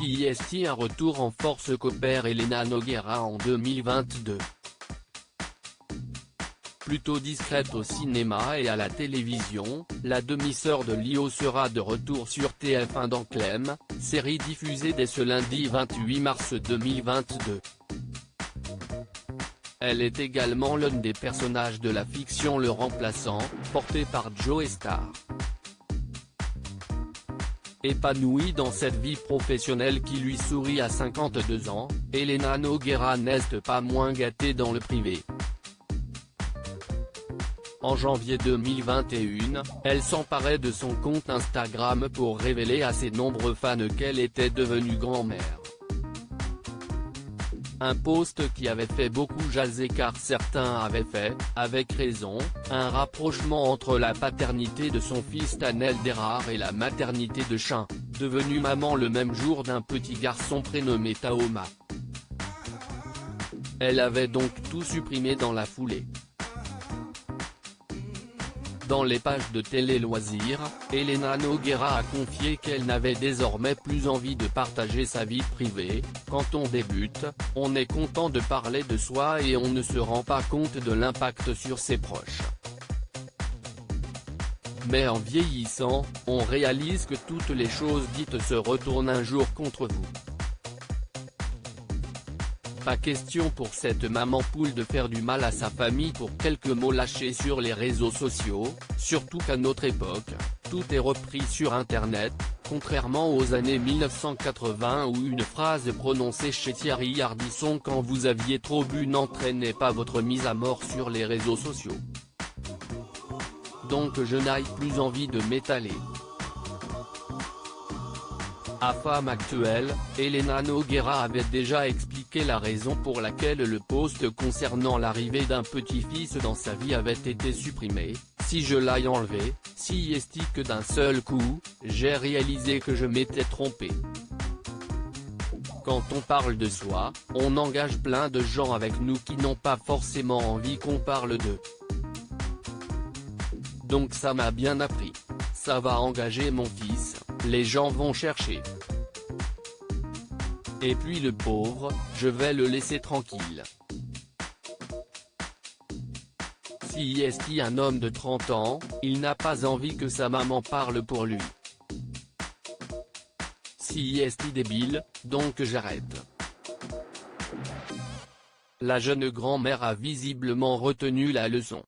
CIST, un retour en force qu'opère Elena Nogueira en 2022. Plutôt discrète au cinéma et à la télévision, la demi-sœur de Lio sera de retour sur TF1 dans Clem, série diffusée dès ce lundi 28 mars 2022. Elle est également l'un des personnages de la fiction Le Remplaçant, porté par Joe Star. Épanouie dans cette vie professionnelle qui lui sourit à 52 ans, Elena Nogueira n'est pas moins gâtée dans le privé. En janvier 2021, elle s'emparait de son compte Instagram pour révéler à ses nombreux fans qu'elle était devenue grand-mère. Un post qui avait fait beaucoup jaser car certains avaient fait, avec raison, un rapprochement entre la paternité de son fils Tanel Derar et la maternité de Chin, devenue maman le même jour d'un petit garçon prénommé Taoma. Elle avait donc tout supprimé dans la foulée. Dans les pages de Télé Loisirs, Elena Nogueira a confié qu'elle n'avait désormais plus envie de partager sa vie privée. Quand on débute, on est content de parler de soi et on ne se rend pas compte de l'impact sur ses proches. Mais en vieillissant, on réalise que toutes les choses dites se retournent un jour contre vous. Pas question pour cette maman poule de faire du mal à sa famille pour quelques mots lâchés sur les réseaux sociaux, surtout qu'à notre époque, tout est repris sur internet, contrairement aux années 1980 où une phrase prononcée chez Thierry Ardisson quand vous aviez trop bu n'entraînait pas votre mise à mort sur les réseaux sociaux. Donc je n'ai plus envie de m'étaler. À Femme Actuelle, Elena Nogueira avait déjà expliqué la raison pour laquelle le post concernant l'arrivée d'un petit-fils dans sa vie avait été supprimé. Si je l'ai enlevé, CIST que d'un seul coup, j'ai réalisé que je m'étais trompé. Quand on parle de soi, on engage plein de gens avec nous qui n'ont pas forcément envie qu'on parle d'eux. Donc ça m'a bien appris. Ça va engager mon fils, les gens vont chercher. Et puis le pauvre, je vais le laisser tranquille. CIST, un homme de 30 ans, il n'a pas envie que sa maman parle pour lui. CIST débile, donc j'arrête. La jeune grand-mère a visiblement retenu la leçon.